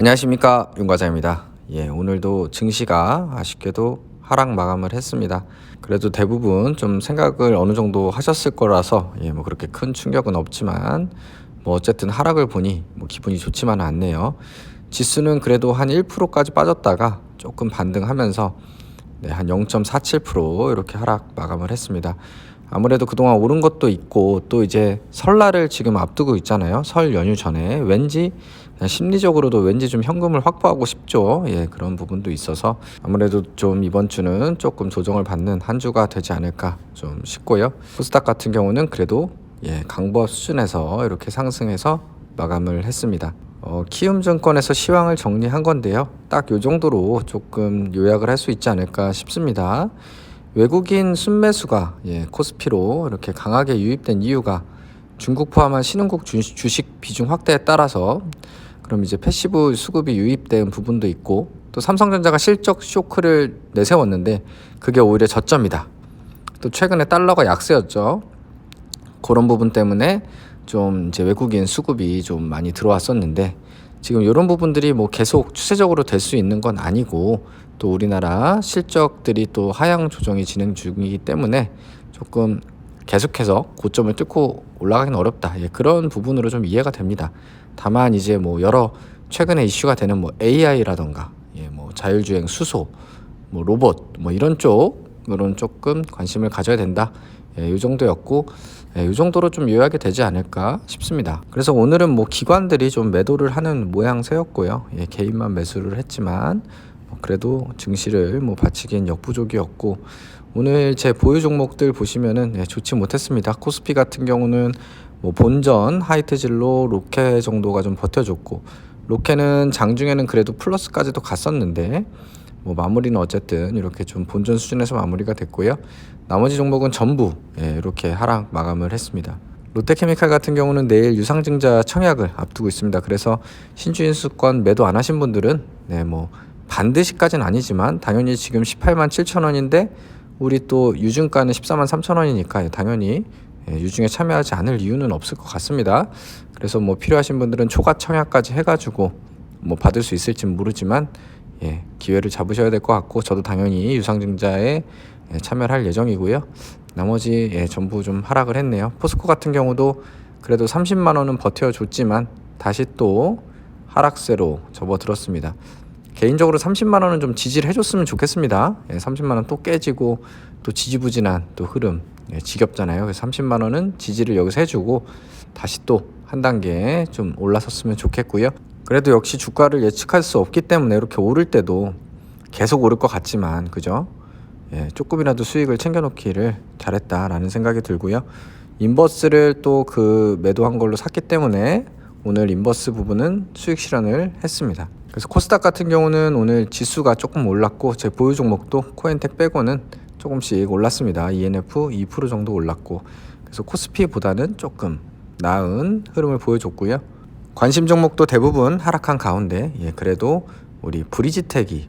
안녕하십니까, 윤과장입니다. 오늘도 증시가 아쉽게도 하락 마감을 했습니다. 그래도 대부분 좀 생각을 어느 정도 하셨을 거라서 뭐 그렇게 큰 충격은 없지만 뭐 어쨌든 하락을 보니 뭐 기분이 좋지만은 않네요. 지수는 그래도 한 1%까지 빠졌다가 조금 반등하면서 한 0.47% 이렇게 하락 마감을 했습니다. 아무래도 그동안 오른 것도 있고 또 이제 설날을 지금 앞두고 있잖아요. 설 연휴 전에 왠지 심리적으로도 왠지 좀 현금을 확보하고 싶죠. 그런 부분도 있어서 아무래도 좀 이번 주는 조금 조정을 받는 한 주가 되지 않을까 좀 싶고요. 코스닥 같은 경우는 그래도 강보 수준에서 이렇게 상승해서 마감을 했습니다. 키움증권에서 시황을 정리한 건데요. 딱 요 정도로 조금 요약을 할 수 있지 않을까 싶습니다. 외국인 순매수가 코스피로 이렇게 강하게 유입된 이유가 중국 포함한 신흥국 주식 비중 확대에 따라서 그럼 이제 패시브 수급이 유입된 부분도 있고 또 삼성전자가 실적 쇼크를 내세웠는데 그게 오히려 저점이다. 또 최근에 달러가 약세였죠. 그런 부분 때문에 좀 이제 외국인 수급이 좀 많이 들어왔었는데 지금 이런 부분들이 뭐 계속 추세적으로 될 수 있는 건 아니고 또 우리나라 실적들이 또 하향 조정이 진행 중이기 때문에 조금 계속해서 고점을 뚫고 올라가기는 어렵다. 그런 부분으로 좀 이해가 됩니다. 다만 이제 뭐 여러 최근에 이슈가 되는 뭐 AI라던가 뭐 자율주행 수소, 뭐 로봇 뭐 이런 쪽으로는 조금 관심을 가져야 된다. 이 정도였고 이 정도로 좀 요약이 되지 않을까 싶습니다. 그래서 오늘은 뭐 기관들이 좀 매도를 하는 모양새였고요. 개인만 매수를 했지만 그래도 증시를 뭐 받치기엔 역부족이었고 오늘 제 보유 종목들 보시면은 좋지 못했습니다. 코스피 같은 경우는 뭐 본전, 하이트진로, 로케 정도가 좀 버텨줬고 로케는 장중에는 그래도 플러스까지도 갔었는데 뭐 마무리는 어쨌든 이렇게 좀 본전 수준에서 마무리가 됐고요. 나머지 종목은 전부 이렇게 하락 마감을 했습니다. 롯데케미칼 같은 경우는 내일 유상증자 청약을 앞두고 있습니다. 그래서 신주인수권 매도 안 하신 분들은 뭐 반드시까지는 아니지만 당연히 지금 18만 7천 원인데 우리 또 유증가는 14만 3천 원이니까 당연히 유증에 참여하지 않을 이유는 없을 것 같습니다. 그래서 뭐 필요하신 분들은 초과 청약까지 해가지고 뭐 받을 수 있을진 모르지만 기회를 잡으셔야 될 것 같고 저도 당연히 유상증자에 참여를 할 예정이고요. 나머지 전부 좀 하락을 했네요. 포스코 같은 경우도 그래도 30만 원은 버텨줬지만 다시 또 하락세로 접어들었습니다. 개인적으로 30만 원은 좀 지지를 해줬으면 좋겠습니다. 30만 원 또 깨지고 또 지지부진한 또 흐름 지겹잖아요. 그래서 30만 원은 지지를 여기서 해주고 다시 또 한 단계 좀 올라섰으면 좋겠고요. 그래도 역시 주가를 예측할 수 없기 때문에 이렇게 오를 때도 계속 오를 것 같지만 그죠? 조금이라도 수익을 챙겨놓기를 잘했다라는 생각이 들고요. 인버스를 또 그 매도한 걸로 샀기 때문에 오늘 인버스 부분은 수익 실현을 했습니다. 그래서 코스닥 같은 경우는 오늘 지수가 조금 올랐고 제 보유 종목도 코엔텍 빼고는 조금씩 올랐습니다. ENF 2% 정도 올랐고 그래서 코스피보다는 조금 나은 흐름을 보여줬고요. 관심 종목도 대부분 하락한 가운데 그래도 우리 브리지텍이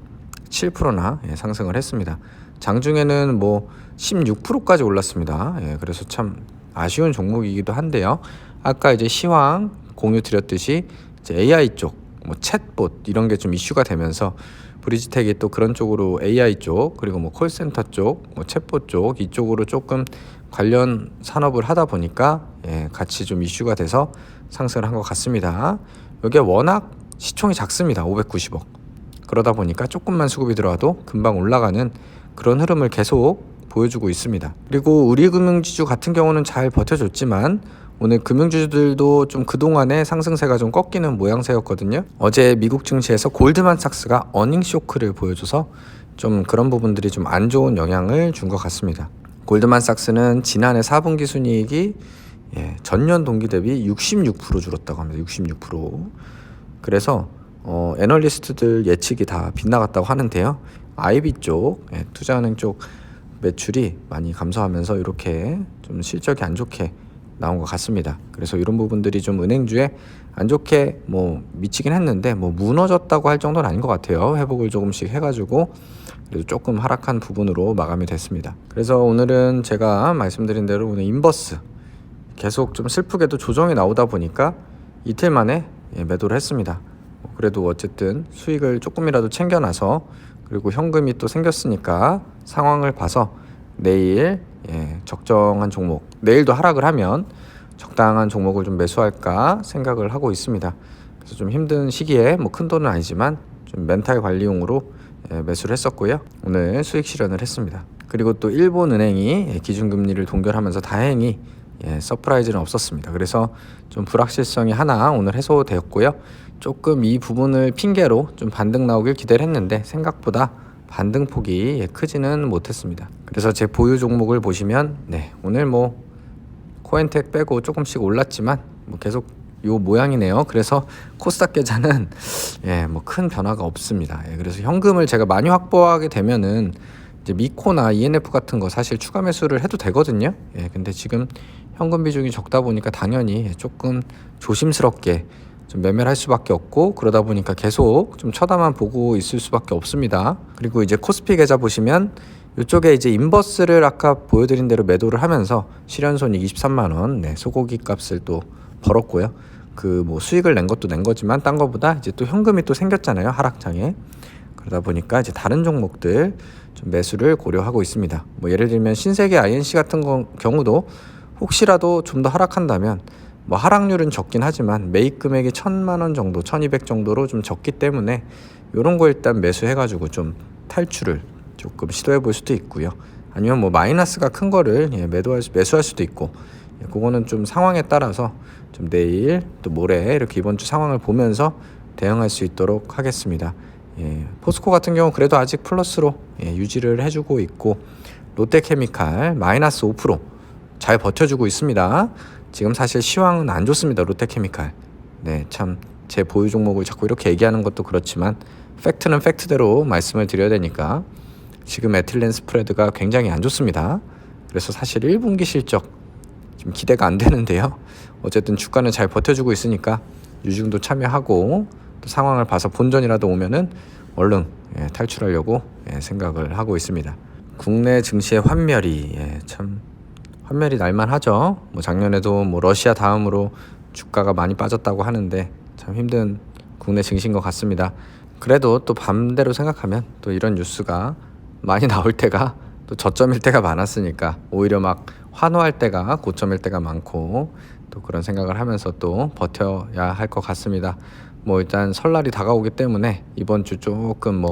7%나 상승을 했습니다. 장중에는 뭐 16%까지 올랐습니다. 그래서 참 아쉬운 종목이기도 한데요. 아까 이제 시황 공유 드렸듯이 이제 AI 쪽, 뭐 챗봇 이런 게 좀 이슈가 되면서 브리지텍이 또 그런 쪽으로 AI 쪽 그리고 뭐 콜센터 쪽, 뭐 챗봇 쪽 이쪽으로 조금 관련 산업을 하다 보니까 같이 좀 이슈가 돼서 상승을 한 것 같습니다. 이게 워낙 시총이 작습니다. 590억. 그러다 보니까 조금만 수급이 들어와도 금방 올라가는 그런 흐름을 계속 보여주고 있습니다. 그리고 우리 금융지주 같은 경우는 잘 버텨줬지만 오늘 금융주들도 좀 그동안의 상승세가 좀 꺾이는 모양새였거든요. 어제 미국 증시에서 골드만삭스가 어닝 쇼크를 보여줘서 좀 그런 부분들이 좀 안 좋은 영향을 준 것 같습니다. 골드만삭스는 지난해 4분기 순이익이 전년 동기 대비 66% 줄었다고 합니다. 66%. 그래서 애널리스트들 예측이 다 빗나갔다고 하는데요. IB 쪽, 투자은행 쪽 매출이 많이 감소하면서 이렇게 좀 실적이 안 좋게 나온 것 같습니다. 그래서 이런 부분들이 좀 은행주에 안 좋게 뭐 미치긴 했는데 뭐 무너졌다고 할 정도는 아닌 것 같아요. 회복을 조금씩 해가지고 그래도 조금 하락한 부분으로 마감이 됐습니다. 그래서 오늘은 제가 말씀드린 대로 오늘 인버스 계속 좀 슬프게도 조정이 나오다 보니까 이틀 만에 매도를 했습니다. 그래도 어쨌든 수익을 조금이라도 챙겨놔서, 그리고 현금이 또 생겼으니까 상황을 봐서 내일 적정한 종목, 내일도 하락을 하면 적당한 종목을 좀 매수할까 생각을 하고 있습니다. 그래서 좀 힘든 시기에 큰 돈은 아니지만 좀 멘탈 관리용으로 매수를 했었고요. 오늘 수익 실현을 했습니다. 그리고 또 일본은행이 기준금리를 동결하면서 다행히 서프라이즈는 없었습니다. 그래서 좀 불확실성이 하나 오늘 해소되었고요. 조금 이 부분을 핑계로 좀 반등 나오길 기대를 했는데 생각보다 반등폭이 크지는 못했습니다. 그래서 제 보유 종목을 보시면 오늘 코엔텍 빼고 조금씩 올랐지만 계속 요 모양이네요. 그래서 코스닥 계좌는 큰 변화가 없습니다. 그래서 현금을 제가 많이 확보하게 되면은 이제 미코나 ENF 같은 거 사실 추가 매수를 해도 되거든요. 근데 지금 현금 비중이 적다 보니까 당연히 조금 조심스럽게 좀 매매를 할 수밖에 없고, 그러다 보니까 계속 좀 쳐다만 보고 있을 수밖에 없습니다. 그리고 이제 코스피 계좌 보시면 이쪽에 이제 인버스를 아까 보여드린 대로 매도를 하면서 실현손익 23만 원, 소고기 값을 또 벌었고요. 수익을 낸 것도 낸 거지만 딴 거보다 이제 또 현금이 또 생겼잖아요, 하락장에. 그러다 보니까 이제 다른 종목들 좀 매수를 고려하고 있습니다. 예를 들면 신세계 INC 같은 경우도 혹시라도 좀 더 하락한다면 하락률은 적긴 하지만 매입 금액이 1,000만 원 정도, 1,200 정도로 좀 적기 때문에 이런 거 일단 매수해가지고 좀 탈출을 조금 시도해 볼 수도 있고요. 아니면 마이너스가 큰 거를 매수할 수도 있고, 그거는 좀 상황에 따라서 좀 내일 또 모레 이렇게 이번 주 상황을 보면서 대응할 수 있도록 하겠습니다. 포스코 같은 경우 그래도 아직 플러스로 유지를 해주고 있고, 롯데케미칼 마이너스 5% 잘 버텨주고 있습니다. 지금 사실 시황은 안 좋습니다. 롯데케미칼. 참 제 보유 종목을 자꾸 이렇게 얘기하는 것도 그렇지만 팩트는 팩트대로 말씀을 드려야 되니까 지금 에틸렌 스프레드가 굉장히 안 좋습니다. 그래서 사실 1분기 실적 좀 기대가 안 되는데요. 어쨌든 주가는 잘 버텨주고 있으니까 유증도 참여하고, 또 상황을 봐서 본전이라도 오면은 얼른 탈출하려고 생각을 하고 있습니다. 국내 증시의 환멸이 참 환멸이 날만하죠. 작년에도 러시아 다음으로 주가가 많이 빠졌다고 하는데 참 힘든 국내 증시인 것 같습니다. 그래도 또 반대로 생각하면 또 이런 뉴스가 많이 나올 때가 또 저점일 때가 많았으니까 오히려 환호할 때가 고점일 때가 많고, 또 그런 생각을 하면서 또 버텨야 할 것 같습니다. 일단 설날이 다가오기 때문에 이번 주 조금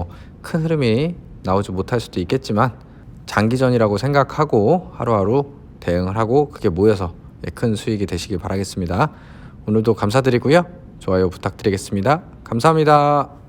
큰 흐름이 나오지 못할 수도 있겠지만 장기전이라고 생각하고 하루하루 대응을 하고 그게 모여서 큰 수익이 되시길 바라겠습니다. 오늘도 감사드리고요. 좋아요 부탁드리겠습니다. 감사합니다.